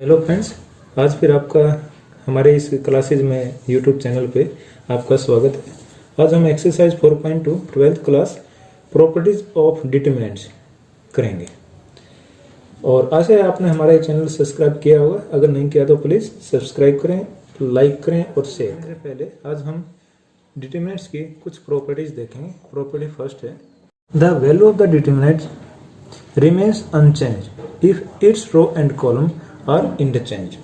Hello friends, आज फिर आपका हमारे इस क्लासेज में यूट्यूब चैनल पे आपका स्वागत है। आज हम exercise 4.2 twelfth class properties of determinants करेंगे। और आशा है आपने हमारा ये चैनल सब्सक्राइब किया होगा। अगर नहीं किया तो प्लीज़ सब्सक्राइब करें, लाइक करें और शेयर करें। पहले आज हम डिटरमिनेंट्स की कुछ प्रॉपर्टीज देखेंगे। प्रॉपर्टी फर्स्ट है, the value of the determinant remains unchange if its row and column are interchange.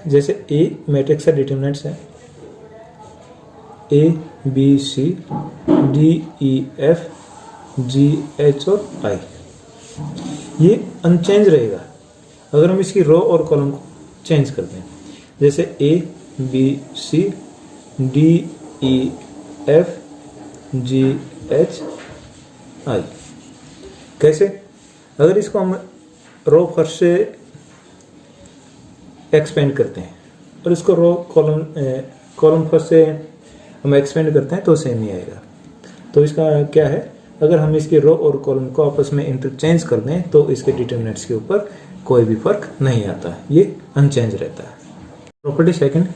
जैसे ए मैट्रिक्स का डिटरमिनेंट्स है A B C D E F G H और आई, ये अनचेंज रहेगा अगर हम इसकी रो और कॉलम को चेंज कर दें। जैसे A B C D E F G H I. कैसे? अगर इसको हम रो फर्स्ट से एक्सपेंड करते हैं और इसको रो कॉलम फर्स्ट से हम एक्सपेंड करते हैं तो सेम ही आएगा। तो इसका क्या है, अगर हम इसकी रो और कॉलम को आपस में इंटरचेंज कर दें तो इसके डिटरमिनेंट्स के ऊपर कोई भी फर्क नहीं आता, ये अनचेंज रहता है। Property second,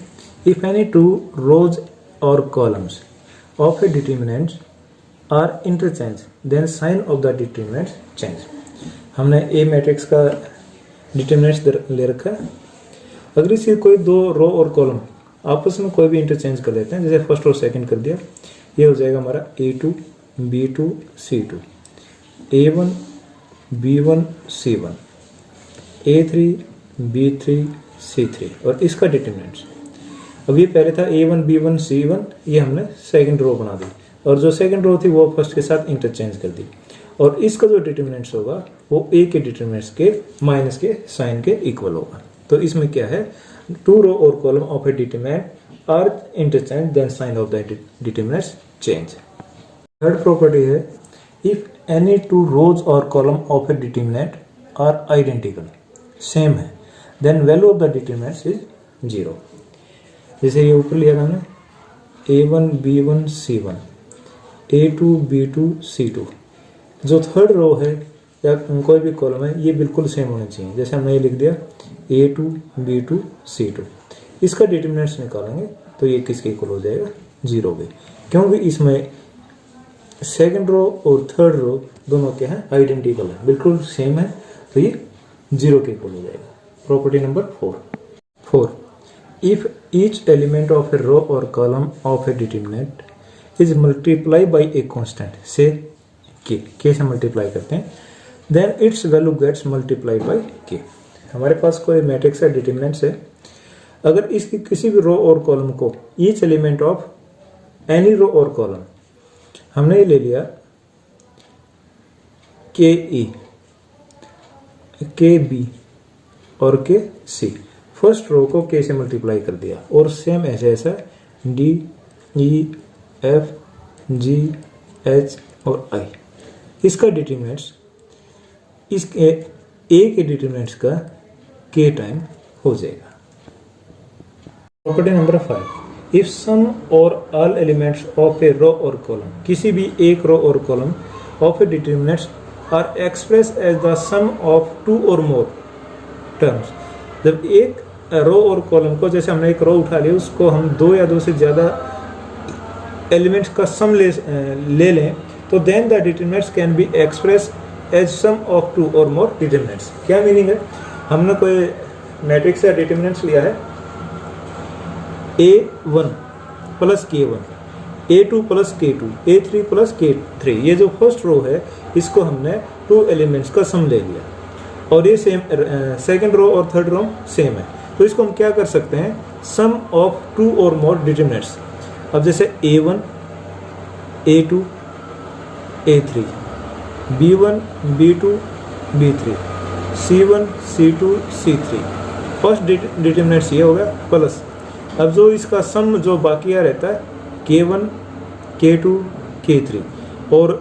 if any two rows और columns of a determinant are interchange then sign of the determinant change. हमने ए मैट्रिक्स का डिटरमिनेंट्स ले रखा है। अगर इसकी कोई दो रो और कॉलम आपस में कोई भी इंटरचेंज कर लेते हैं, जैसे फर्स्ट और सेकंड कर दिया, ये हो जाएगा हमारा A2 B2 C2, A1 B1 C1, A3 B3 C3 और इसका डिटरमिनेंट्स। अब ये पहले था A1 B1 C1, ये हमने सेकंड रो बना दी और जो सेकंड रो थी वो फर्स्ट के साथ इंटरचेंज कर दी और इसका जो डिटरमिनेंट्स होगा वो ए के डिटरमिनेंट्स के माइनस के साइन के इक्वल होगा। तो इसमें क्या है, टू रो और column of a determinant are interchange then sign of the determinants change. Third property है, इफ एनी टू रोज और column of a determinant are identical same है then value of the determinants is 0। जैसे ये ऊपर लिया था हमने A1 B1 C1 A2 B2 C2, जो थर्ड रो है या कोई भी कॉलम है ये बिल्कुल सेम होने चाहिए। जैसे हमने ये लिख दिया A2 B2 C2, इसका डिटरमिनेंट्स निकालेंगे तो ये किसके इक्वल हो जाएगा, 0 के, क्योंकि इसमें सेकंड रो और थर्ड रो दोनों क्या है, आइडेंटिकल है, बिल्कुल सेम है, तो ये 0 के इक्वल हो जाएगा। Property number 4, if each element of a row और column of a determinant is multiply by a constant से के से मल्टीप्लाई करते हैं, then its value gets multiply by k. हमारे पास कोई मैट्रिक्स है, डिटरमिनेंट्स है, अगर इसकी किसी भी रो और कॉलम को each element of any row और कॉलम, हमने ये ले लिया के ई के बी और के सी, फर्स्ट रो को के से मल्टीप्लाई कर दिया और सेम ऐसे ऐसा D E F G H और आई, इसका डिटरमिनेंट्स इसके ए के डिटरमिनेंट्स का के टाइम हो जाएगा। प्रॉपर्टी नंबर 5, इफ सम और all elements of a row और कॉलम, किसी भी एक रो और column of a determinants are express as the sum of two और मोर टर्म्स। जब एक रो और कॉलम को, जैसे हमने एक रो उठा लिया, उसको हम दो या दो से ज्यादा एलिमेंट्स का सम ले लें तो then the determinants can be express as sum of two और मोर डिटरमिनेंट्स। क्या मीनिंग है, हमने कोई मैट्रिक्स या डिटरमिनेंट्स लिया है A1 plus K1, A2 plus K2, A3 plus K3, ये जो फर्स्ट रो है इसको हमने टू एलिमेंट्स का सम ले लिया और ये सेम सेकंड रो और थर्ड रो सेम है, तो इसको हम क्या कर सकते हैं, सम ऑफ टू और मोर डिटरमिनेंट्स। अब जैसे A1 A2 A3 B1 B2 B3 C1 C2 C3, first determinants ये हो गया प्लस। अब जो इसका सम जो बाकी रहता है K1 K2 K3 और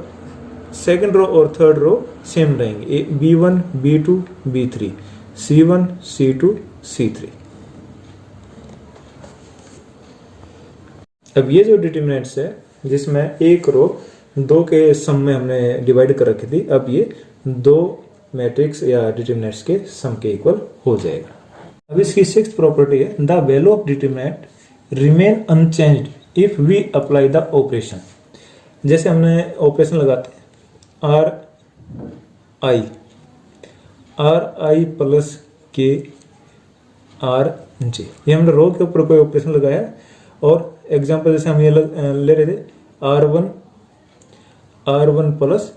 सेकंड रो और थर्ड रो सेम रहेंगे, B1 B2 B3 C1 C2 C3। अब ये जो डिटरमिनेंट्स है जिसमें एक रो दो के सम में हमने डिवाइड कर रखी थी, अब ये दो मैट्रिक्स या डिटरमिनेंट्स के सम के इक्वल हो जाएगा। अब इसकी सिक्स्थ प्रॉपर्टी है the value of determinant remain unchanged if we apply the operation. जैसे हमने ऑपरेशन लगाते हैं R I plus K R J, ये हमने रो के ऊपर कोई ऑपरेशन लगाया है। और एग्जांपल जैसे हम ये ले रहे थे आर वन प्लस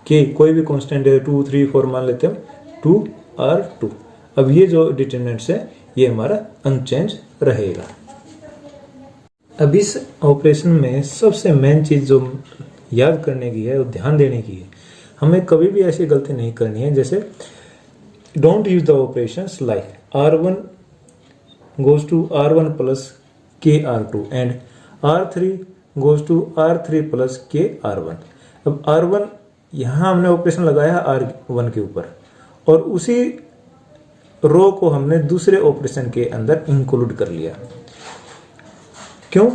के, कोई भी कांस्टेंट है 2 3 4 मान लेते हैं 2R2। अब ये जो डिटरमिनेंट्स है ये हमारा अनचेंज रहेगा। अब इस ऑपरेशन में सबसे मेन चीज जो याद करने की है और ध्यान देने की है, हमें कभी भी ऐसी गलती नहीं करनी है। जैसे don't use the operations like R1 goes to R1 plus KR2 and R3 goes to R3 plus KR1। अब R1 यहाँ हमने ऑपरेशन लगाया R1 के ऊपर और उसी रो को हमने दूसरे ऑपरेशन के अंदर इंक्लूड कर लिया। क्यों?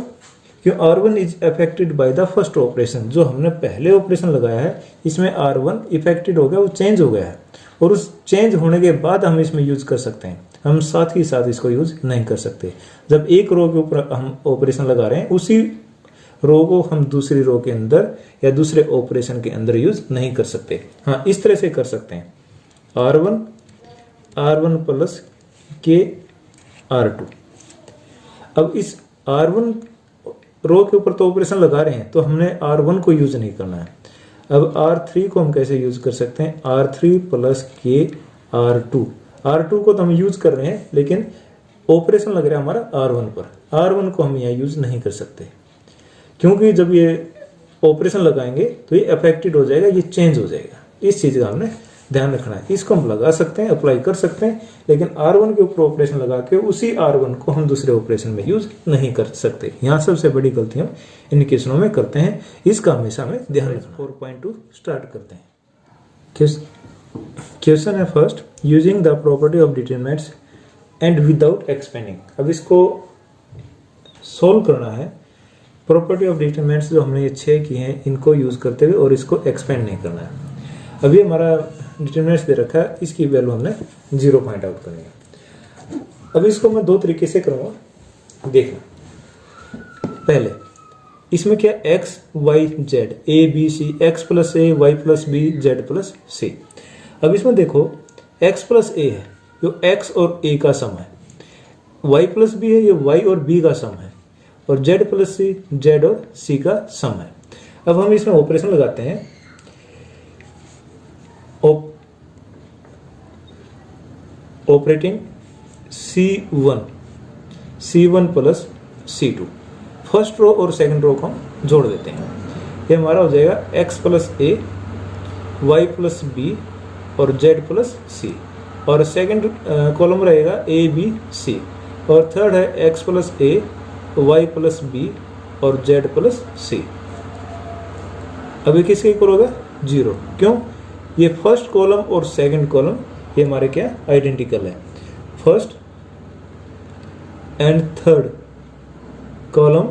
R1 is affected by the first operation. जो हमने पहले ऑपरेशन लगाया है इसमें R1 इफेक्टेड हो गया, वो चेंज हो गया है और उस चेंज होने के बाद हम इसमें यूज कर सकते हैं। हम साथ ही साथ इसको यूज नहीं कर सकते। जब एक रो के ऊपर हम ऑपरेशन लगा रहे हैं उसी रो को हम दूसरी रो के अंदर या दूसरे ऑपरेशन के अंदर यूज नहीं कर सकते। हाँ, इस तरह से कर सकते हैं R1 प्लस के R2। अब इस R1 रो के ऊपर तो ऑपरेशन लगा रहे हैं तो हमने R1 को यूज नहीं करना है। अब R3 को हम कैसे यूज कर सकते हैं? R3 प्लस के R2 को तो हम यूज कर रहे हैं लेकिन ऑपरेशन लग रहा है हमारा R1 पर। R1 को हम यहाँ यूज नहीं कर सकते क्योंकि जब ये ऑपरेशन लगाएंगे तो ये अफेक्टेड हो जाएगा, ये चेंज हो जाएगा। इस चीज का हमने ध्यान रखना है। इसको हम लगा सकते हैं, अप्लाई कर सकते हैं, लेकिन R1 के ऊपर ऑपरेशन लगा के उसी R1 को हम दूसरे ऑपरेशन में यूज नहीं कर सकते। यहाँ सबसे बड़ी गलती हम इन केसों में करते हैं, इसका हमेशा हमें ध्यान रखना। 4.2 स्टार्ट करते हैं। क्वेश्चन है first, using the property of determinants and without expanding. अब इसको सोल्व करना है। प्रॉपर्टी ऑफ डिटरमिनेंट्स जो हमने ये 6 किए हैं इनको यूज करते हुए और इसको एक्सपेंड नहीं करना है। अभी हमारा डिटरमिनेंट्स दे रखा है, इसकी वैल्यू हमने 0 पॉइंट आउट करनी है। अब इसको मैं 2 तरीके से करूंगा, देखना। पहले इसमें क्या x y z a b c x plus a y plus b z plus c। अब इसमें देखो x प्लस a है जो x और a का सम है, y प्लस b है ये y और b का सम है, और z प्लस c z और c का सम है। अब हम इसमें ऑपरेशन लगाते हैं। Operating C1 plus C2, first row और सेकंड रो को हम जोड़ देते हैं। ये हमारा हो जाएगा x plus a y plus b और z प्लस c, और सेकंड कॉलम रहेगा a b c, और थर्ड है x plus a y plus b और z प्लस c। अभी किसके इक्वल होगा? 0। क्यों? ये फर्स्ट कॉलम और सेकंड कॉलम ये हमारे क्या आइडेंटिकल है। First and third column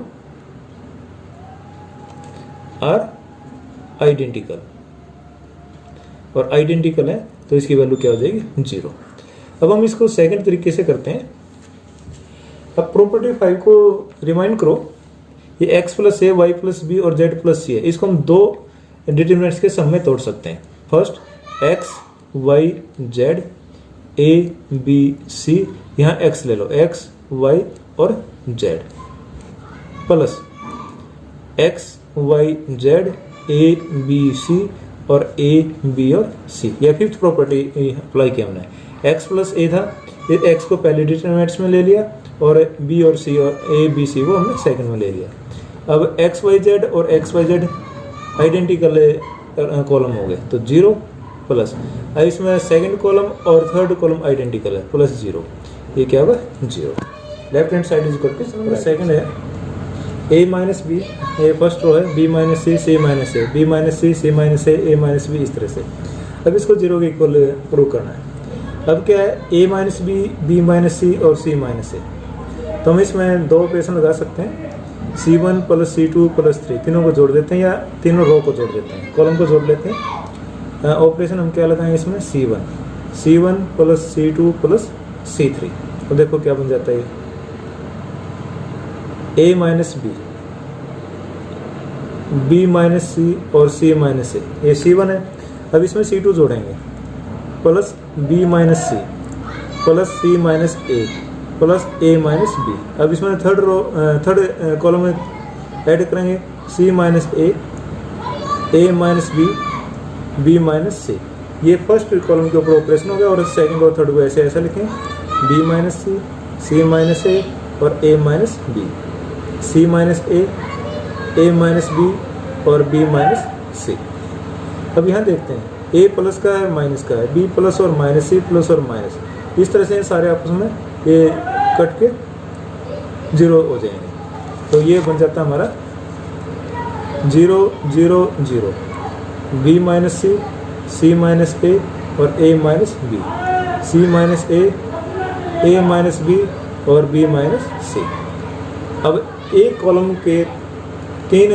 are identical, और आइडेंटिकल है तो इसकी वैल्यू क्या हो जाएगी? 0। अब हम इसको सेकंड तरीके से करते हैं। अब प्रॉपर्टी 5 को रिमाइंड करो। ये x plus a y plus b और z प्लस c है, इसको हम 2 डिटरमिनेंट्स के सम में तोड़ सकते हैं। First x y z a b c, यहाँ x ले लो, x y और z, plus x y z a b c और a b और c। यह फिफ्थ प्रॉपर्टी अप्लाई किया हमने। x प्लस a था, x को पहले डिटरमिनेंट्स में ले लिया और b और c और a b c को हमने सेकंड में ले लिया। अब x y z और x y z identical column हो गए तो 0 प्लस, अब इसमें सेकंड कॉलम और थर्ड कॉलम आइडेंटिकल है, प्लस 0। ये क्या होगा? 0। Left hand side is equal to second है a माइनस बी, ये फर्स्ट रो है, b minus C c minus A, b minus C c minus A, a minus B, इस तरह से। अब इसको 0 के इक्वल प्रूव करना है। अब क्या है? a minus b, b minus c और c माइनस ए। तो हम इसमें 2 ऑपरेशन लगा सकते हैं, C1 प्लस C2 प्लस 3, तीनों को जोड़ देते हैं या तीनों रो को जोड़ देते हैं, कॉलम को जोड़ लेते हैं। ऑपरेशन हम क्या लगाएंगे इसमें, C1 plus C2 plus C3। तो देखो क्या बन जाता है, A minus B minus C और C माइनस A, ये C1 है। अब इसमें C2 जोड़ेंगे plus B minus C plus C minus A plus A minus B। अब इसमें थर्ड कॉलम में ऐड करेंगे C minus A minus B minus C। ये फर्स्ट कॉलम के ऊपर ऑपरेशन हो गया, और सेकंड और थर्ड को ऐसे ऐसा लिखें, B minus C minus A और A minus B, C minus A minus B और B माइनस C। अब यहाँ देखते हैं A प्लस का है माइनस का है, B प्लस और माइनस, C प्लस और माइनस, इस तरह से सारे आपस में ये कट के 0 हो जाएंगे। तो ये बन जाता है हमारा 0 0 0, B minus C minus A और A minus B, C minus A minus B और B माइनस C। अब एक कॉलम के 3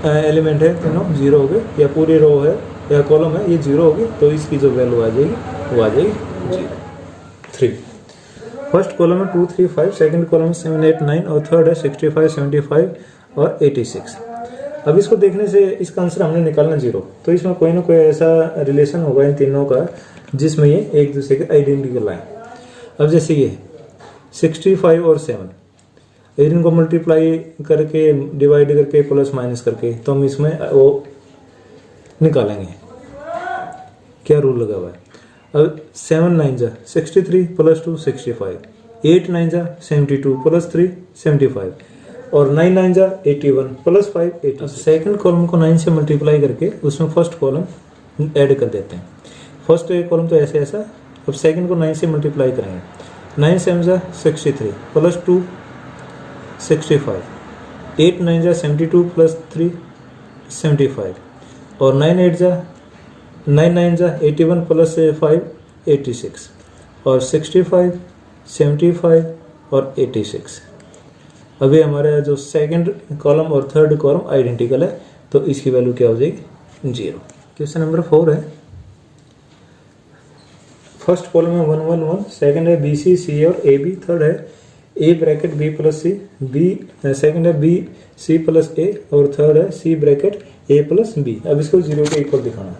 एलिमेंट है, तीनों 0 हो गए, या पूरी रो है या कॉलम है ये 0 होगी, तो इसकी जो वैल्यू आ जाएगी वो आ जाएगी 3। फर्स्ट कॉलम है 2 3 5, सेकंड कॉलम है 7 8 9 और थर्ड है 65 75 और 86। अब इसको देखने से इसका आंसर हमने निकालना 0, तो इसमें कोई ना कोई ऐसा रिलेशन होगा इन तीनों का जिसमें ये एक दूसरे के आइडेंटिकल आए। अब जैसे ये 65 और 7, इनको मल्टीप्लाई करके डिवाइड करके प्लस माइनस करके तो हम इसमें वो निकालेंगे, क्या रूल लगा हुआ है। अब 7 9 जा 63 प्लस 2 65, 8 9 जा 72 प्लस 3 75 और 9 9 जा 81 प्लस 5 80। सेकंड कॉलम को 9 से मल्टीप्लाई करके उसमें फर्स्ट कॉलम ऐड कर देते हैं। फर्स्ट कॉलम तो ऐसे ऐसा, अब सेकंड को 9 से मल्टीप्लाई करेंगे, 9 7 जा 63 प्लस 2 65, 8 9 जा 72 प्लस 3 75 और 9 9 जा 81 प्लस 5 86 और 65 75 और 86। अभी हमारा जो सेकंड कॉलम और थर्ड कॉलम आइडेंटिकल है, तो इसकी वैल्यू क्या हो जाएगी 0। क्वेश्चन नंबर 4 है, फर्स्ट कॉलम है 1 1 1, सेकंड है BC C और AB, थर्ड है A bracket B plus C, second है B C प्लस A और थर्ड है C bracket A plus B। अब इसको 0 के इक्वल दिखाना है।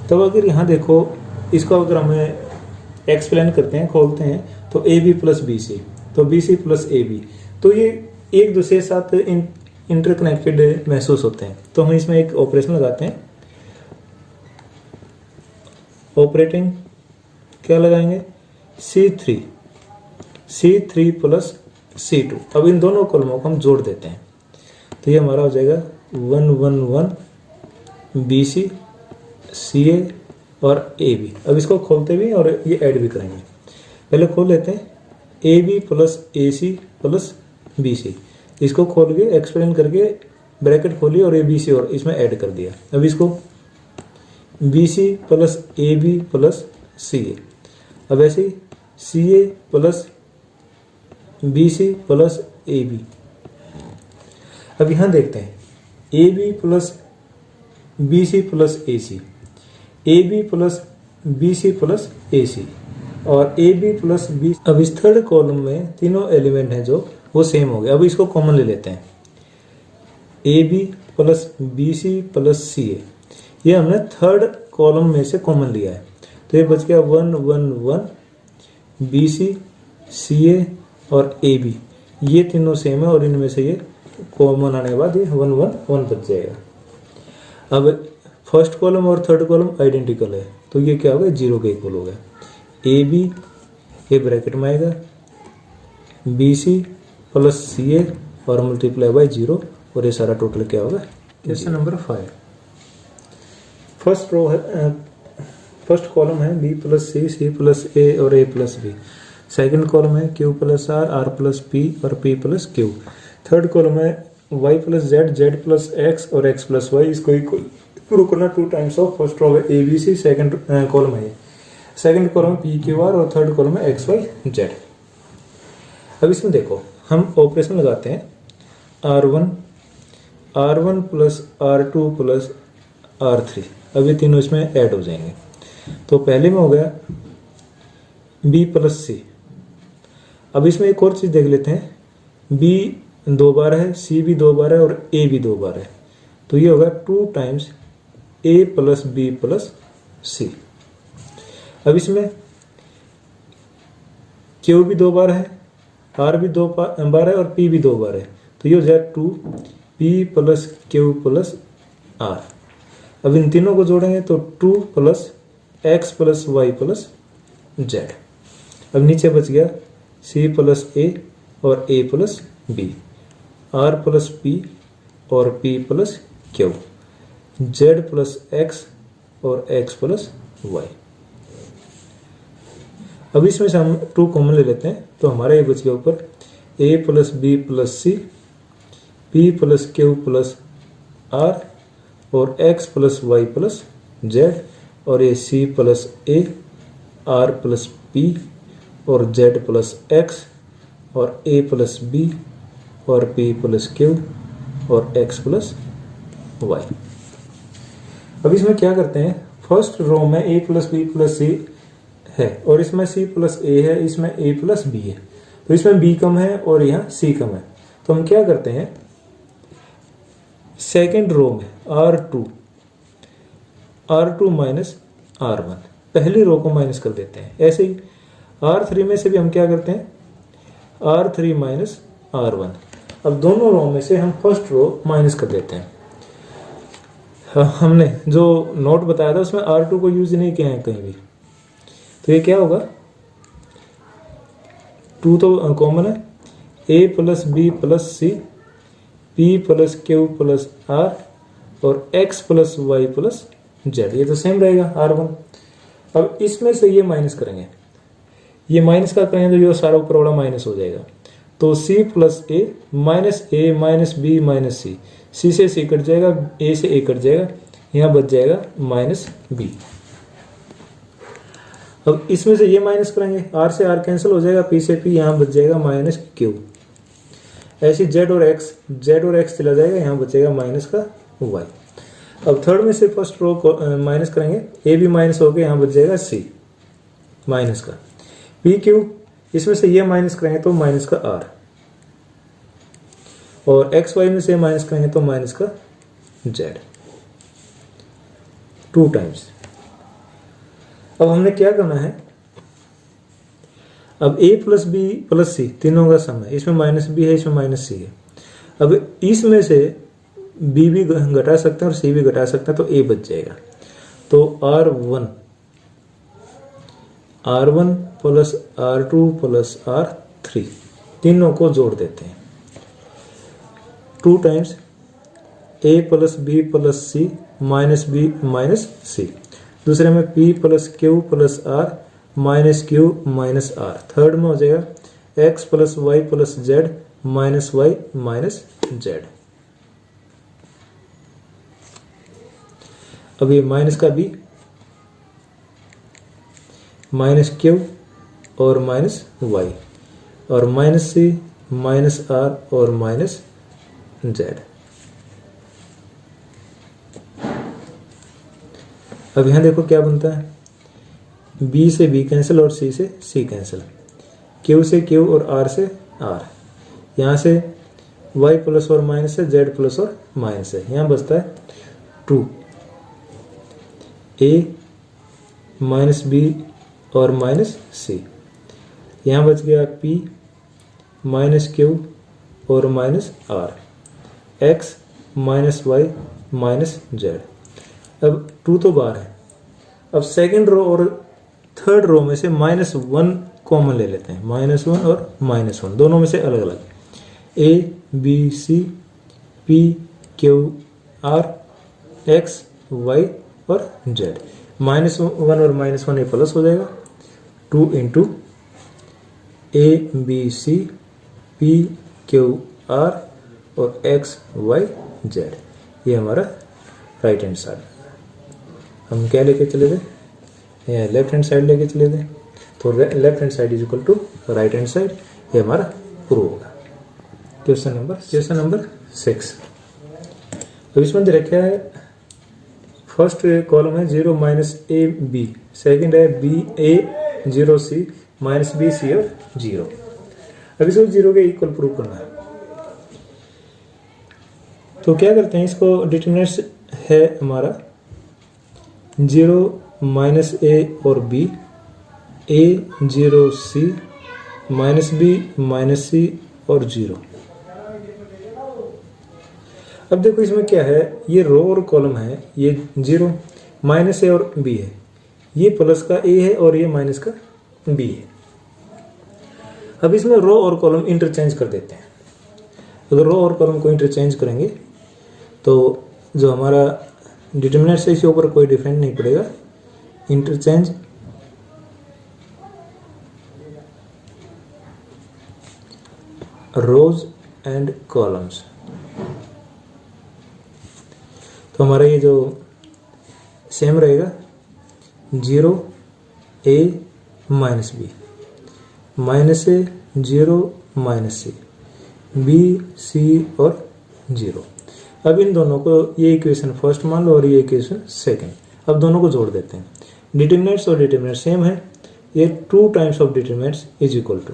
तो अगर यहाँ देखो इसको अगर हमें एक्सप्लेन करते हैं, खोलते हैं, तो AB प्लस BC, तो BC प्लस AB, तो ये एक दूसरे के साथ इंटरकनेक्टेड महसूस होते हैं। तो हम इसमें एक ऑपरेशन लगाते हैं, ऑपरेटिंग क्या लगाएंगे C3 प्लस C2। अब इन दोनों कॉलमों को हम जोड़ देते हैं, तो ये हमारा हो जाएगा 1 1 1 BC CA और AB। अब इसको खोलते भी और ये ऐड भी करेंगे। पहले खोल लेते हैं AB plus AC plus BC, इसको खोल के एक्सप्लेन करके ब्रैकेट खोली और ABC और इसमें ऐड कर दिया। अब इसको BC plus AB plus CA, अब ऐसे CA plus BC plus AB। अब यहाँ देखते हैं AB plus BC plus AC, AB plus BC plus AC और AB प्लस BC। अब इस थर्ड कॉलम में तीनों एलिमेंट हैं जो वो सेम हो गए। अब इसको कॉमन ले लेते हैं, AB plus BC plus CA, ये हमने थर्ड कॉलम में से कॉमन लिया है, तो ये बच गया 1 1 1 BC CA और AB, ये तीनों सेम है और इनमें से ये कॉमन आने के बाद ये 1 1 1 बच जाएगा। अब फर्स्ट कॉलम और थर्ड कॉलम आइडेंटिकल है, तो ये क्या होगा 0 के इक्वल हो गया। AB ये ब्रैकेट में आएगा BC प्लस CA और मल्टीप्लाई बाय 0 और ये सारा टोटल क्या होगा। क्वेश्चन नंबर 5, फर्स्ट रो है, फर्स्ट कॉलम है B plus C plus A और A plus B, second column है Q plus R plus P और P plus Q, third column है Y plus Z plus X और X plus Y, इसको equal करना 2 times of first row है ABC, second column है, second column PQR और third column है XYZ। अब इसमें देखो हम ऑपरेशन लगाते हैं R1 plus R2 plus R3, अब ये तीनों इसमें ऐड हो जाएंगे। तो पहले में हो गया b प्लस सी। अब इसमें एक और चीज़ देख लेते हैं, b 2 बार है, c भी 2 बार है और a भी 2 बार है, तो ये होगा 2 times a plus b plus c। अब इसमें q भी 2 बार है, r भी 2 बार है और p भी 2 बार है, तो ये हो जाएगा 2p plus q plus r। अब इन तीनों को जोड़ेंगे तो 2 plus x plus y plus z। अब नीचे बच गया c प्लस a और a plus b, r plus p और p plus q, z plus x और x प्लस y। अब इसमें से हम 2 कॉमन ले लेते हैं, तो हमारा ये बच गया ऊपर a plus b plus c, p plus q plus r और x plus y plus z, और ये c plus a, r plus p और z प्लस x और a प्लस b और p प्लस q और x प्लस y। अब इसमें क्या करते हैं, फर्स्ट रो में a plus b plus c है और इसमें c प्लस a है, इसमें a प्लस b है, तो इसमें b कम है और यहाँ c कम है। तो हम क्या करते हैं, सेकेंड रो में R2 माइनस R1, पहली रो को माइनस कर देते हैं। ऐसे ही R3 में से भी हम क्या करते हैं, R3 माइनस R1। अब दोनों रो में से हम फर्स्ट रो माइनस कर देते हैं। हमने जो नोट बताया था उसमें R2 को यूज नहीं किया है कहीं भी, तो ये क्या होगा, 2 तो कॉमन है, a plus b plus c, p plus q plus r और x plus y plus z, ये तो सेम रहेगा R1। अब इसमें से ये माइनस करेंगे, ये माइनस का करेंगे तो ये सारा ऊपर वाला माइनस हो जाएगा, तो c plus a minus b minus c से c कट जाएगा, a से a कट जाएगा, यहाँ बच जाएगा माइनस b। अब इसमें से ये माइनस करेंगे, r से r कैंसिल हो जाएगा, p से p, यहाँ बच जाएगा माइनस q। ऐसे z और x चला जाएगा, यहाँ बचेगा माइनस का y। अब थर्ड में से फर्स्ट रो को माइनस करेंगे, a भी माइनस हो गया, यहाँ बच जाएगा c माइनस का p q, इसमें से ये माइनस करेंगे तो माइनस का r, और x y में से माइनस करेंगे तो माइनस का z, 2 टाइम्स। अब हमने क्या करना है, अब a plus b plus c तीनों का सम है, इसमें माइनस b है, इसमें माइनस c है। अब इसमें से b भी घटा सकते हैं और c भी घटा सकते हैं, तो a बच जाएगा। तो R1 plus R2 plus R3 तीनों को जोड़ देते हैं, 2 times a plus b plus c minus b minus c, दूसरे में p plus q plus r minus q minus r, third में हो जाएगा x plus y plus z minus y minus z। अब ये माइनस का b माइनस q और minus y और माइनस c माइनस r और माइनस z। अब यहाँ देखो क्या बनता है, b से b कैंसिल और c से c कैंसिल, q से q और r से r, यहाँ से y प्लस और माइनस है, z प्लस और माइनस है, यहाँ बचता है 2 a माइनस b और माइनस c, यहाँ बच गया p माइनस q और minus r, x minus y minus z। अब 2 तो बाहर है। अब सेकेंड रो और थर्ड रो में से -1 कॉमन ले लेते हैं, -1 और -1 दोनों में से अलग अलग, a b c p q r x y और z, -1 और -1 ये प्लस हो जाएगा, 2 into a b c p q r और x y z, ये हमारा राइट हैंड साइड। हम क्या लेके चले थे, ये लेफ्ट हैंड साइड लेके चले थे, तो left hand side is equal to right hand side, ये हमारा प्रूव होगा। Question number 6। अब इसमें दे रखा है फर्स्ट कॉलम है 0 माइनस ए बी, सेकेंड है बी ए 0 सी माइनस बी सी और 0। अब इसको 0 के इक्वल प्रूव करना है। तो क्या करते हैं, इसको डिटरमिनेंट्स है हमारा 0 माइनस ए और बी, ए 0 सी माइनस बी माइनस सी और 0। अब देखो इसमें क्या है, ये रो और कॉलम है, ये 0 माइनस ए और बी है, ये प्लस का ए है और ये माइनस का बी है। अब इसमें रो और कॉलम इंटरचेंज कर देते हैं। अगर रो और कॉलम को इंटरचेंज करेंगे तो जो हमारा डिटरमिनेंट है इसके ऊपर कोई डिफरेंस नहीं पड़ेगा। इंटरचेंज रोज एंड कॉलम्स, तो हमारा ये जो सेम रहेगा 0 a minus b minus A 0 minus C B c और 0। अब इन दोनों को, ये इक्वेशन फर्स्ट मान लो और ये इक्वेशन सेकंड, अब दोनों को जोड़ देते हैं। डिटरमिनेंट्स और डिटरमिनेंट सेम है, ये 2 times of determinants is equal to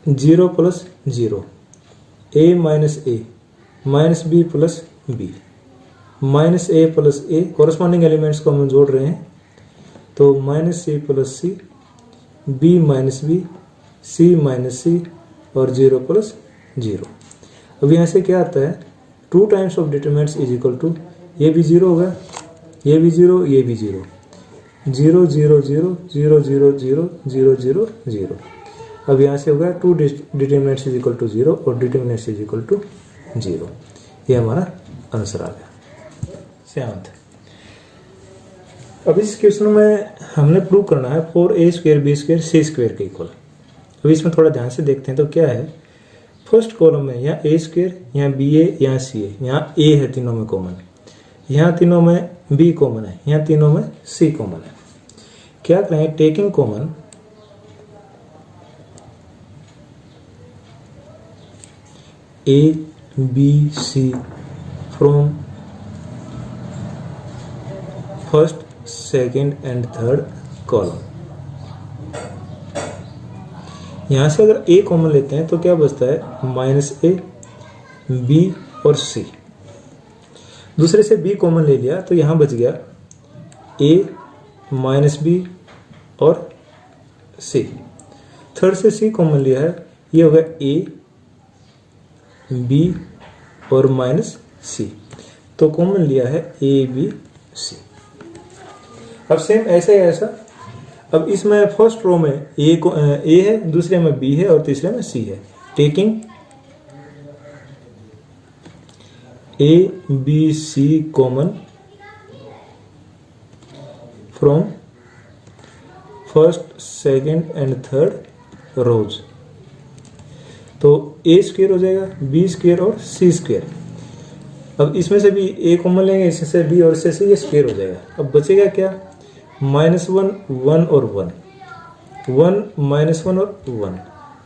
0 plus 0 a minus b plus b minus a plus a, corresponding elements को हम जोड़ रहे हैं तो minus c plus c b minus b c minus c और 0 प्लस 0। अब यहाँ से क्या आता है, 2 times of determinants is equal to, ये भी 0 होगा, ये भी 0, ये भी 0, 0 0 0 0 0 0 0 0 0। अब यहाँ से होगा 2 डिटरमिनेंट्स इज इक्वल टू 0 और डिटरमिनेंट्स इज इक्वल टू 0। ये हमारा आंसर आ गया। सेवंथ, अब इस क्वेश्चन में हमने प्रूव करना है 4a स्क्वायर बी स्क्वायर सी स्क्वायर के इक्वल। अब इसमें थोड़ा ध्यान से देखते हैं तो क्या है, फर्स्ट कॉलम में यहाँ ए स्क्वायर, यहाँ बी ए, यहाँ सी ए, यहाँ ए है तीनों में कॉमन, यहाँ तीनों में बी कॉमन है, यहाँ तीनों में सी कॉमन है। क्या करें, taking common a B c from first second and third column. यहां से अगर ए कॉमन लेते हैं तो क्या बचता है, माइनस ए बी और सी। दूसरे से बी कॉमन ले लिया तो यहां बच गया ए माइनस बी और सी। थर्ड से सी कॉमन लिया है, ये होगा ए बी और माइनस सी, तो कॉमन लिया है ए बी सी। अब सेम ऐसा ही ऐसा, अब इसमें फर्स्ट रो में ए है, दूसरे में बी है और तीसरे में सी है। Taking a B c common from first second and third rows, तो ए स्क्वायर हो जाएगा, बी स्क्वायर और सी स्क्वायर। अब इसमें से भी ए कॉमन लेंगे, इससे बी और इससे ये स्क्वायर हो जाएगा। अब बचेगा क्या, -1 1 और 1 1 -1 और 1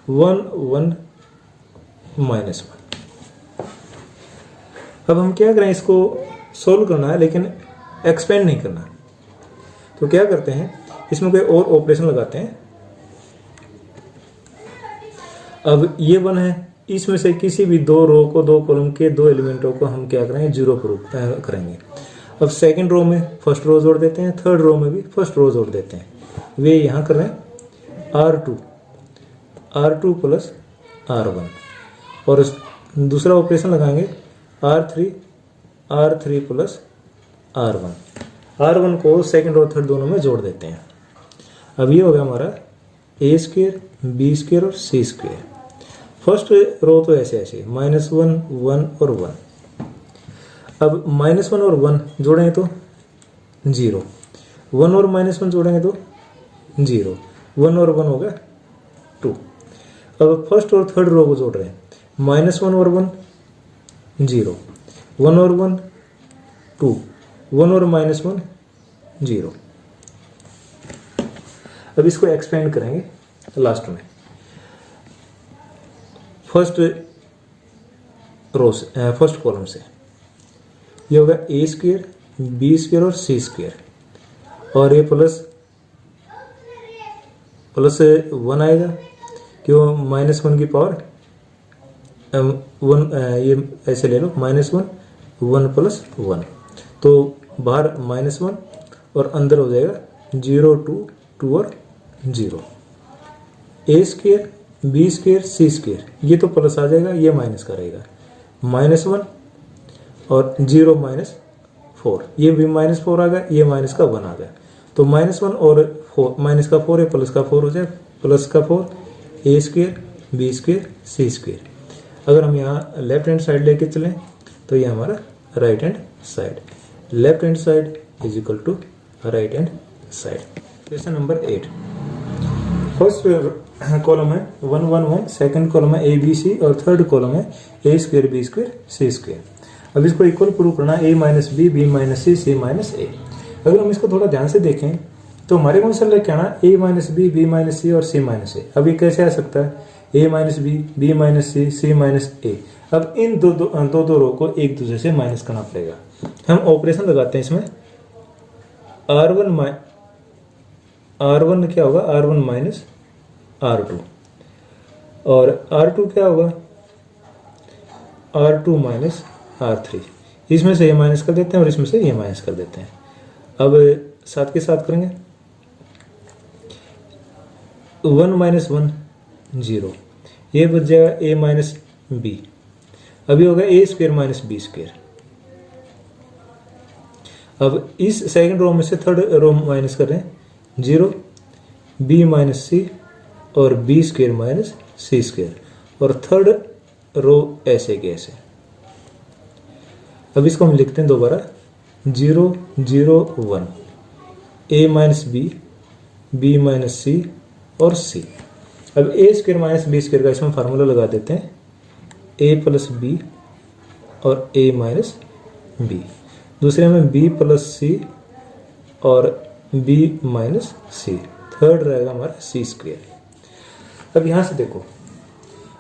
1 1 -1। अब हम क्या करें, इसको सोल्व करना है लेकिन एक्सपेंड नहीं करना। तो क्या करते हैं, इसमें कोई और ऑपरेशन लगाते हैं। अब ये 1 है, इसमें से किसी भी 2 रो को, 2 कॉलम के 2 एलिमेंटों को हम क्या करेंगे, 0 प्रूव करेंगे। अब सेकंड रो में फर्स्ट रो जोड़ देते हैं, थर्ड रो में भी फर्स्ट रो जोड़ देते हैं। वे यहाँ कर रहे हैं R2 प्लस R1 और दूसरा ऑपरेशन लगाएंगे R3 प्लस R1 को सेकंड और थर्ड दोनों में जोड़ देते हैं। अब ये हो गया हमारा ए स्क्वायर बी स्क्वायर और सी स्क्वायर। फर्स्ट रो तो ऐसे ऐसे -1 1 और 1। अब -1 और 1 जोड़ेंगे तो 0, 1 और -1 जोड़ेंगे तो 0, 1 और 1 होगा 2। अब फर्स्ट और थर्ड रो को जोड़ रहे हैं, -1 और 1 0, 1 और 1 2, 1 और -1 0। अब इसको एक्सपेंड करेंगे लास्ट में। फर्स्ट रो से, फर्स्ट कॉलम से ये होगा ए स्क्वेयर, बी स्क्वेयर और सी स्क्वेयर, और ये प्लस 1 आएगा, क्यों -1 की पावर 1, ये ऐसे ले लो -1 1 + 1, तो बाहर -1 और अंदर हो जाएगा 0 2 2 और 0। ए square, b square, c square, ये तो प्लस आ जाएगा, ये माइनस का रहेगा, -1 और 0 -4, ये भी -4 आ गया, ये माइनस का 1 आ गया, तो -1 और 4, माइनस का 4 है, प्लस का 4 हो जाए, प्लस का 4, ए square, b square, c square. अगर हम यहाँ लेफ्ट हैंड साइड लेके चलें तो ये हमारा right hand side, left hand side is equal to right hand side. Question number 8, first column है 1 1 1, सेकंड कॉलम है ए बी सी और थर्ड कॉलम है a square b square c square. अब इसको इक्वल प्रूव करना, a minus b, b minus c, c minus a. अगर हम इसको थोड़ा ध्यान से देखें तो हमारे को आंसर लेके आना a minus b, b minus c और सी माइनस ए। अब ये कैसे आ सकता है, a minus b, b minus c, c minus a. अब इन दो रो को एक दूसरे से माइनस करना पड़ेगा। हम ऑपरेशन लगाते हैं इसमें, R1 क्या होगा, R1 माइनस R2, और R2 क्या होगा, R2 माइनस R3। इसमें से ये माइनस कर देते हैं और इसमें से ये माइनस कर देते हैं। अब साथ के साथ करेंगे, 1 माइनस 1 0, ये बच जाएगा a माइनस बी। अभी होगा a square minus b square. अब इस सेकंड रो में से थर्ड रो माइनस कर रहे हैं, 0 बी माइनस सी और B square minus C square, और थर्ड रो ऐसे के ऐसे। अब इसको हम लिखते हैं दोबारा, 0 0 1, a minus b, b minus c और सी। अब a square minus b square का इसमें फार्मूला लगा देते हैं, a प्लस बी और a माइनस बी। दूसरे में b प्लस सी और b माइनस सी। थर्ड रहेगा हमारा सी स्क्वेयर। अब यहां से देखो,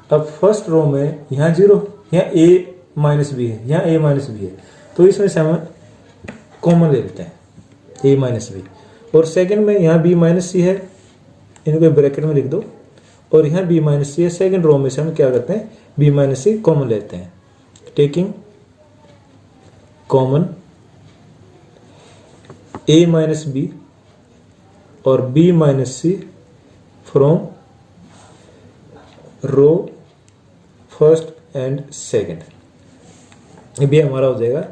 अब फर्स्ट रो में यहाँ 0, यहाँ a माइनस बी है, यहाँ a माइनस बी है, तो इसमें से हम कॉमन ले लेते हैं a माइनस बी। और सेकंड में यहाँ b माइनस सी है, इनको ब्रैकेट में लिख दो, और यहाँ b माइनस सी है। सेकंड रो में से हम क्या करते हैं, b माइनस सी कॉमन लेते हैं, taking common a minus b और b minus c from row first and second. ये हमारा हो जाएगा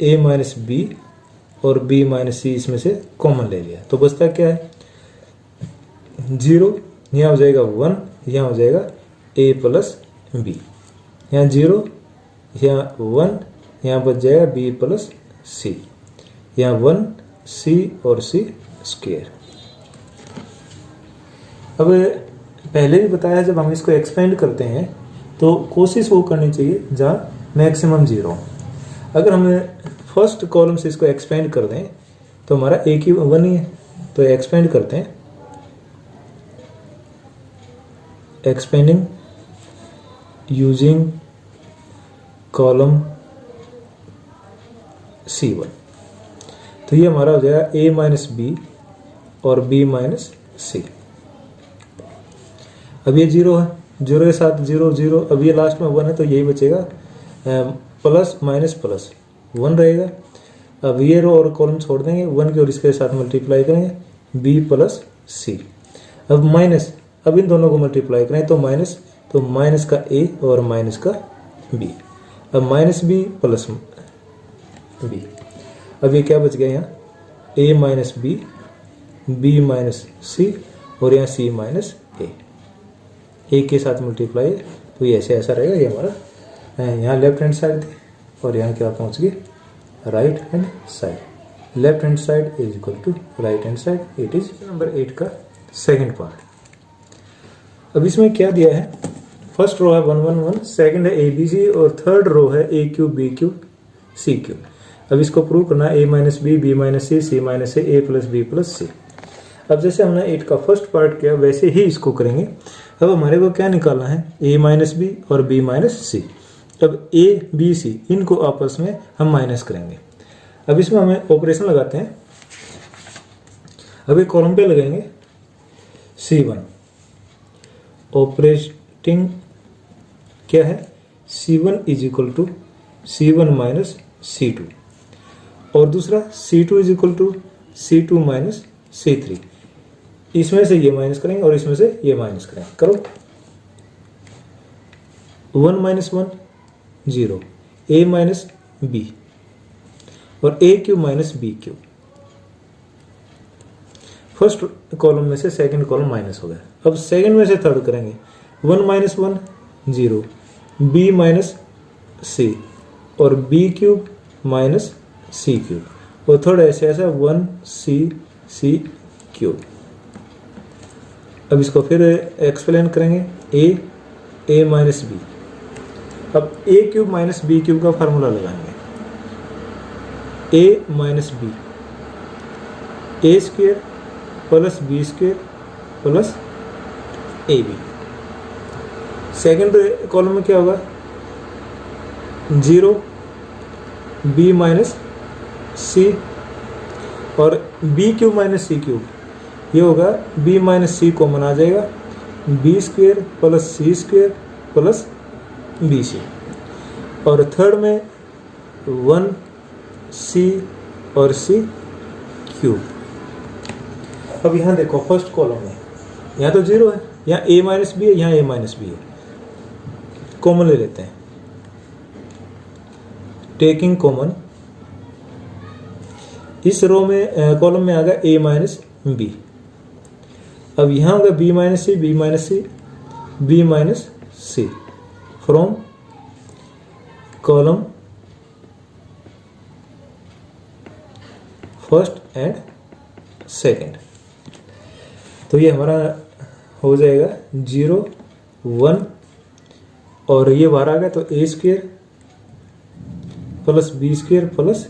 a माइनस बी और b माइनस सी, इसमें से कॉमन ले लिया, तो बचता क्या है, 0, यहाँ हो जाएगा 1, यहाँ हो जाएगा a प्लस बी, यहाँ 0, यहाँ 1, यहाँ बच जाएगा b प्लस सी, यहाँ 1 c और c स्क्वायर। अब पहले भी बताया, जब हम इसको एक्सपेंड करते हैं तो कोशिश वो करनी चाहिए जहाँ मैक्सिमम 0 हो। अगर हम फर्स्ट कॉलम से इसको एक्सपेंड कर दें तो हमारा एक ही 1 ही है, तो एक्सपेंड करते हैं, एक्सपेंडिंग यूजिंग कॉलम C1, तो ये हमारा हो जाएगा a माइनस बी और b माइनस सी। अब ये 0 है, 0 के साथ 0 0, अब ये लास्ट में 1 है, तो यही बचेगा, प्लस माइनस प्लस 1 रहेगा। अब ये रो और कॉलम छोड़ देंगे, 1 के और इसके साथ मल्टीप्लाई करेंगे, b प्लस सी। अब माइनस, अब इन दोनों को मल्टीप्लाई करें तो माइनस का a और माइनस का b। अब माइनस b प्लस b। अब ये क्या बच गया, यहाँ a minus b, b minus c और यहाँ c माइनस a। एक के साथ मल्टीप्लाई, तो ये ऐसा रहेगा। ये हमारा यहाँ लेफ्ट हैंड साइड थी और यहाँ क्या पहुँच गई, right hand side. Left hand side is equal to right hand side. It is number 8 का सेकंड पार्ट। अब इसमें क्या दिया है, फर्स्ट रो है 1 1 1, सेकंड है ए बी सी और थर्ड रो है a cube b cube c cube. अब इसको प्रूव करना है, a minus b, b minus c, c minus a plus b plus c. अब जैसे हमने 8 का फर्स्ट पार्ट किया वैसे ही इसको करेंगे। अब हमारे को क्या निकालना है, a माइनस बी और b माइनस सी। अब ए बी सी इनको आपस में हम माइनस करेंगे। अब इसमें हमें ऑपरेशन लगाते हैं। अब एक कॉलम पे लगाएंगे C1, ऑपरेटिंग क्या है, C1 is equal to C1 minus C2, और दूसरा C2 is equal to C2 minus C3। इसमें से ये माइनस करेंगे और इसमें से ये माइनस करेंगे। करो 1 माइनस 1 0, a माइनस बी और a cube minus b cube. First column में से सेकंड कॉलम माइनस हो गया। अब सेकंड में से थर्ड करेंगे 1 माइनस 1 0, b माइनस सी और b cube minus c cube, और थर्ड ऐसे ऐसा 1 सी क्यूब। अब इसको फिर एक्सप्लेन करेंगे a माइनस बी। अब a cube minus b cube का फार्मूला लगाएंगे, a minus b a square plus b square plus a b. Second column में क्या होगा 0 b माइनस सी और b cube minus c cube, ये होगा b माइनस सी कॉमन आ जाएगा, b square plus c square plus b c. और third में 1 सी और सी क्यूब। अब यहाँ देखो फर्स्ट कॉलम में यहाँ तो 0 है, यहाँ a माइनस बी है, यहाँ a माइनस बी है, कॉमन ले लेते हैं। टेकिंग कॉमन, इस रो में कॉलम में आ गया a माइनस बी। अब यहाँ होगा b minus c, b minus c, b minus c from column first and second. तो ये हमारा हो जाएगा 0 1 और ये बाहर आ गया तो a square plus b square plus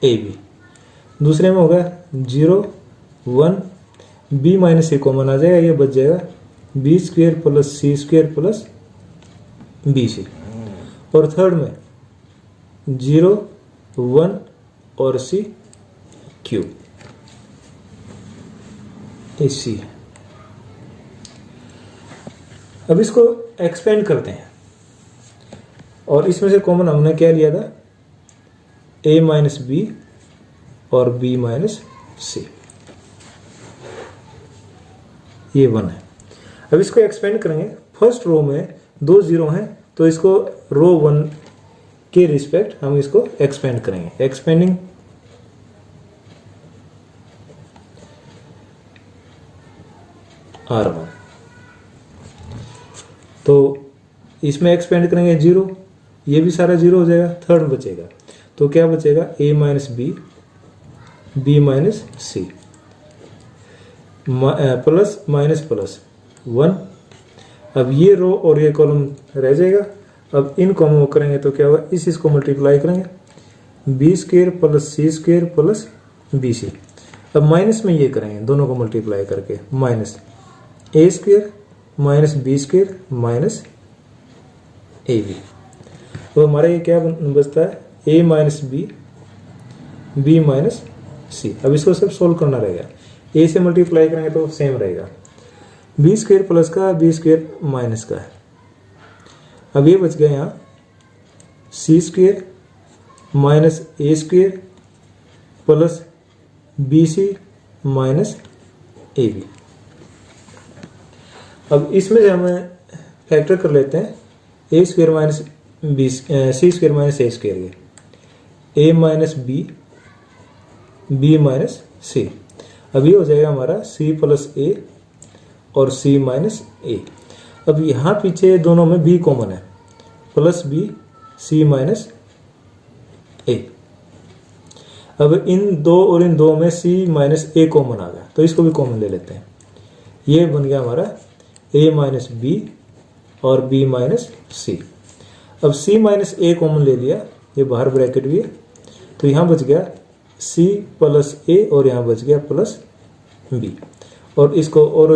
a b. दूसरे में होगा 0 1, b माइनस ए कॉमन आ जाएगा, ये बच जाएगा b square plus c square plus b c. और थर्ड में 0 1 और सी क्यूब AC। अब इसको एक्सपेंड करते हैं और इसमें से कॉमन हमने क्या लिया था a माइनस बी और b माइनस सी, ये 1 है। अब इसको एक्सपेंड करेंगे। फर्स्ट रो में 2 0 हैं तो इसको रो 1 के रिस्पेक्ट हम इसको एक्सपेंड करेंगे। एक्सपेंडिंग R1, तो इसमें एक्सपेंड करेंगे 0, ये भी सारा 0 हो जाएगा। थर्ड बचेगा तो क्या बचेगा a minus b, b minus c plus minus plus 1। अब ये रो और ये कॉलम रह जाएगा। अब इन कॉमन करेंगे तो क्या होगा, इसको मल्टीप्लाई करेंगे b square plus c square plus b c. अब माइनस में ये करेंगे दोनों को मल्टीप्लाई करके, minus a square minus b square minus a b. तो हमारा ये क्या बचता है a minus b, b minus c. अब इसको सब सोल्व करना रहेगा, a से मल्टीप्लाई करेंगे तो सेम रहेगा, बी स्क्वेयर प्लस का बी स्क्वेयर माइनस का है। अब ये बच गया यहाँ c square minus a square plus b c minus a b. अब इसमें से हमें फैक्टर कर लेते हैं a square minus b c square minus a square के, a minus b minus c. अब ये हो जाएगा हमारा सी प्लस ए और सी माइनस ए। अब यहाँ पीछे दोनों में बी कॉमन है, plus b c minus a. अब इन दो और इन दो में सी माइनस ए कॉमन आ गया तो इसको भी कॉमन ले लेते हैं। ये बन गया हमारा a माइनस बी और b माइनस सी। अब c माइनस ए कॉमन ले लिया, ये बाहर ब्रैकेट भी है, तो यहाँ बच गया c प्लस ए और यहाँ बच गया प्लस b। और इसको और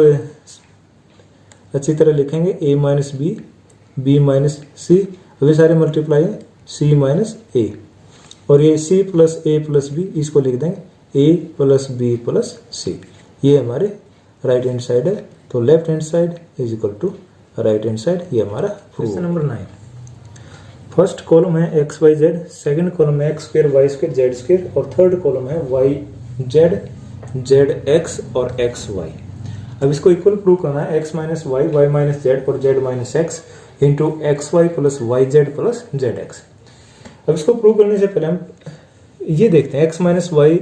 अच्छी तरह लिखेंगे a minus b, b minus c. अब ये सारे मल्टीप्लाई है सी माइनस ए, और ये c plus a plus b, इसको लिख देंगे a plus b plus c. ये हमारे राइट हैंड साइड है, तो left hand side is equal to right hand side. ये हमारा क्वेश्चन नंबर 9। फर्स्ट कॉलम है x y z, second column है x square y square z square, और third column है वाई जेड जेड एक्स और x y. अब इसको equal prove करना है x minus y, y minus z और z minus x into x y plus y z plus z x. अब इसको प्रूव करने से पहले हम ये देखते हैं एक्स माइनस वाई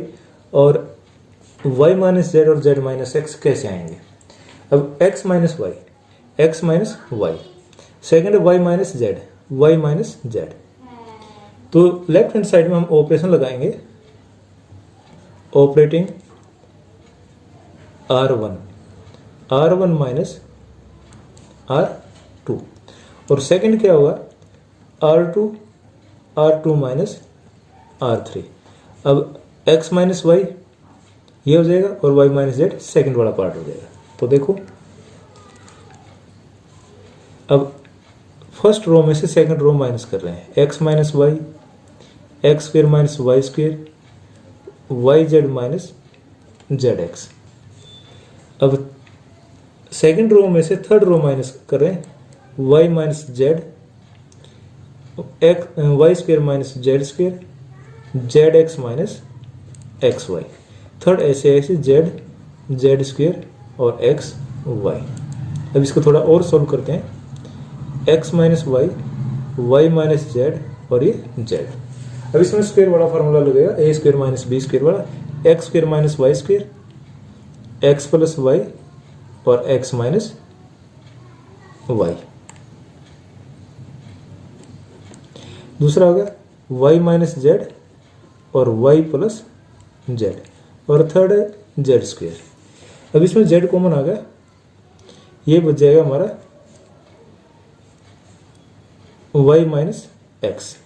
और वाई माइनस जेड और जेड माइनस एक्स कैसे आएंगे। अब x minus y, second y minus z, y minus z. तो लेफ्ट हैंड साइड में हम ऑपरेशन लगाएंगे, ऑपरेटिंग R1 माइनस R2, और सेकंड क्या होगा R2 माइनस R3। अब x माइनस वाई ये हो जाएगा और y माइनस जेड सेकेंड वाला पार्ट हो जाएगा। तो देखो अब फर्स्ट रो में से सेकंड रो माइनस कर रहे हैं, x minus y, x square minus y square, y z minus z x. अब सेकंड रो में से थर्ड रो माइनस कर रहे हैं, y minus z, y square minus z square, z x minus x y. Third ऐसे ऐसे z square और x y. अब इसको थोड़ा और सॉल्व करते हैं, x minus y minus z और ये जेड। अब इसमें स्क्वायर वाला फार्मूला लगेगा, ए स्क्वायर माइनस बी स्क्वायर वाला, x square minus y square, x plus y और एक्स माइनस वाई। दूसरा होगा वाई माइनस जेड और वाई प्लस जेड, और थर्ड है जेड स्क्वायर। अब इसमें जेड कॉमन आ गया, ये बच जाएगा हमारा वाई माइनस एक्स,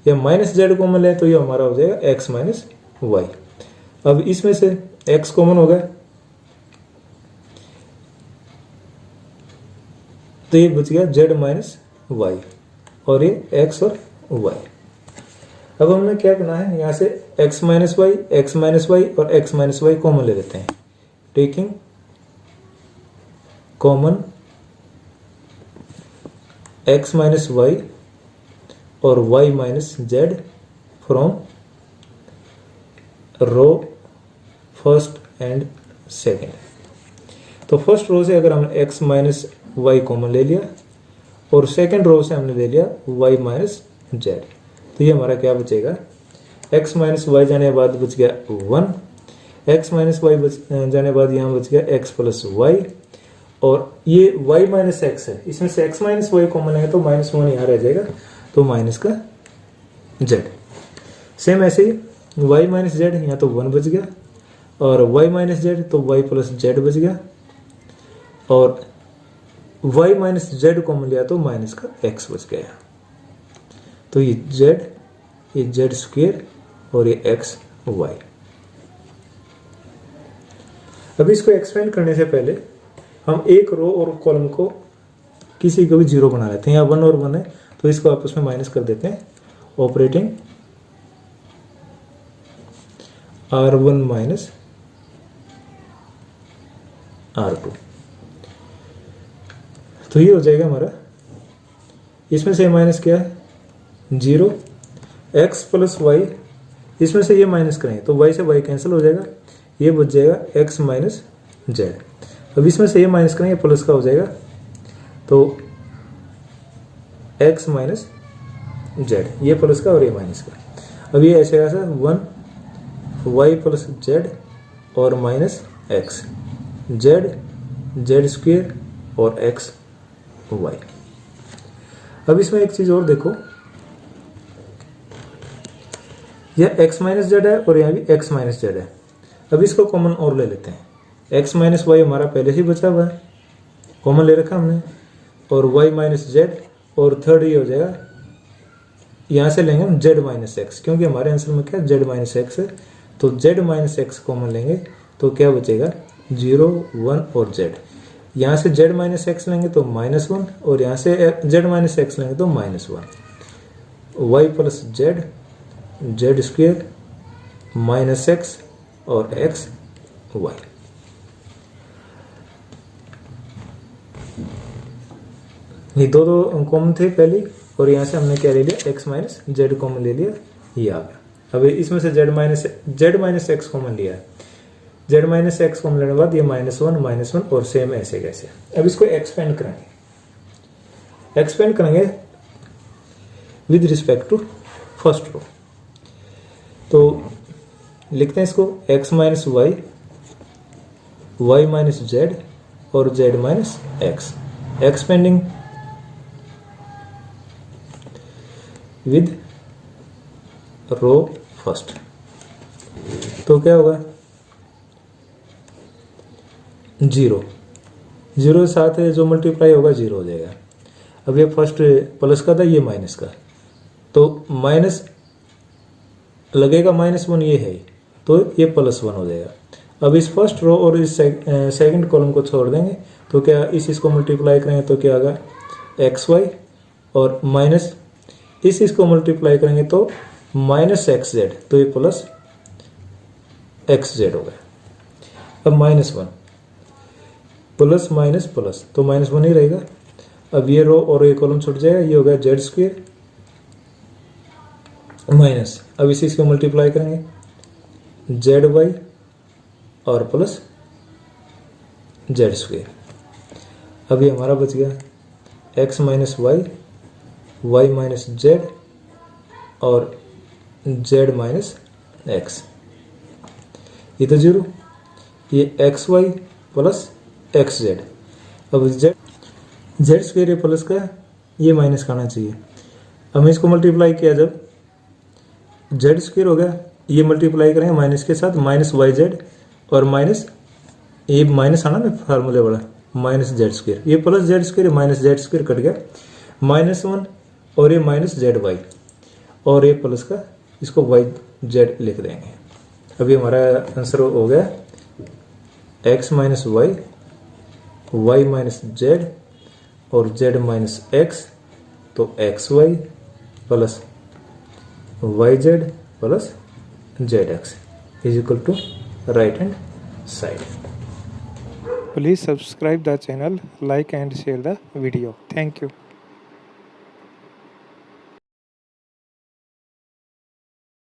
या माइनस जेड कॉमन ले तो ये हमारा हो जाएगा एक्स माइनस वाई। अब इसमें से एक्स कॉमन हो गया तो ये बच गया जेड माइनस वाई, और ये एक्स और वाई। अब हमने क्या करना है, यहां से एक्स माइनस वाई और एक्स माइनस वाई कॉमन ले लेते हैं, taking common x minus y और y minus z from row first and second. तो फर्स्ट रो से अगर हमने एक्स माइनस वाई कॉमन ले लिया और सेकेंड रो से हमने ले लिया वाई माइनस जेड, तो ये हमारा क्या बचेगा, एक्स माइनस वाई जाने के बाद बच गया 1, एक्स माइनस वाई जाने के बाद यहाँ बच गया एक्स प्लस वाई, और ये y माइनस एक्स है, इसमें से x माइनस वाई कॉमन है तो -1 यहाँ रह जाएगा, तो माइनस का z। सेम ऐसे ही y माइनस जेड, यहाँ तो 1 बच गया, और y माइनस जेड तो y प्लस जेड बच गया, और y माइनस जेड कॉमन लिया तो माइनस का x बच गया। तो ये जेड स्क्वायर और ये एक्स वाई। अब इसको एक्सपेंड करने से पहले हम एक रो और कॉलम को किसी को भी 0 बना लेते हैं, यहाँ 1 और 1 है तो इसको आपस में माइनस कर देते हैं, ऑपरेटिंग R1 माइनस R2। तो ये हो जाएगा हमारा, इसमें से माइनस क्या है 0, x प्लस वाई, इसमें से ये माइनस करेंगे तो y से y कैंसिल हो जाएगा, ये बच जाएगा x माइनस जेड। अब इसमें से ये माइनस करेंगे प्लस का हो जाएगा, तो x माइनस जेड, ये प्लस का और ये माइनस का। अब ये ऐसे ऐसा 1 y प्लस जेड और माइनस x, जेड स्क्वायर और x वाई। अब इसमें एक चीज और देखो, यह x माइनस जेड है और यहाँ भी x माइनस जेड है। अब इसको कॉमन और ले लेते हैं, x माइनस वाई हमारा पहले से बचा हुआ है, कॉमन ले रखा हमने, और y माइनस जेड, और थर्ड ये हो जाएगा, यहाँ से लेंगे हम z माइनस एक्स, क्योंकि हमारे आंसर में क्या z माइनस एक्स है, तो z माइनस एक्स कॉमन लेंगे तो क्या बचेगा 0, 1 और z। यहाँ से z माइनस एक्स लेंगे तो -1 और यहाँ से z माइनस एक्स लेंगे तो -1। y plus Z, Z square minus x और एक्स वाई। ये दो कॉमन थे पहले और यहाँ से हमने क्या ले लिया, x माइनस जेड कॉमन ले लिया, ये आ गया। अब इसमें से z माइनस एक्स कॉमन लिया है, z माइनस एक्स कॉमन लेने के बाद ये -1 और सेम ऐसे कैसे। अब इसको एक्सपेंड करेंगे with respect to first row. तो लिखते हैं इसको x minus y, y minus z और z minus x, expanding with row first. तो क्या होगा, 0 के साथ जो मल्टीप्लाई होगा 0 हो जाएगा। अब ये फर्स्ट प्लस का था, ये माइनस का, तो माइनस लगेगा -1, ये है तो ये +1 हो जाएगा। अब इस फर्स्ट रो और इस सेकंड कॉलम को छोड़ देंगे तो क्या इसको मल्टीप्लाई करेंगे तो क्या आएगा xy और माइनस इसको मल्टीप्लाई करेंगे तो -xz, तो ये प्लस xz हो गया। अब -1 प्लस माइनस प्लस तो -1 ही रहेगा। अब ये रो और ये कॉलम छूट जाएगा, ये हो गया जेड स्क्वेयर माइनस, अब इसको मल्टीप्लाई करेंगे जेड वाई और प्लस जेड स्क्वेयर। अब ये हमारा बच गया x minus y, y minus z और z माइनस एक्स, ये तो 0, ये x y plus x z. अब जेड स्क्वेयर प्लस का ये माइनस का आना चाहिए। हमें इसको मल्टीप्लाई किया, जब जेड स्क्वेयर हो गया, ये मल्टीप्लाई करेंगे माइनस के साथ, माइनस वाई जेड और माइनस ये माइनस आना ना फार्मूले वाला, माइनस जेड स्क्वेयर, ये plus z square minus Z square cut गया, -1 और ये माइनस जेड वाई और ये प्लस का इसको वाई जेड लिख देंगे। अभी हमारा आंसर हो गया x minus y, y minus z और z माइनस एक्स, तो x y plus y z plus z x is equal to right hand side. Please subscribe the channel, like and share the video. Thank you.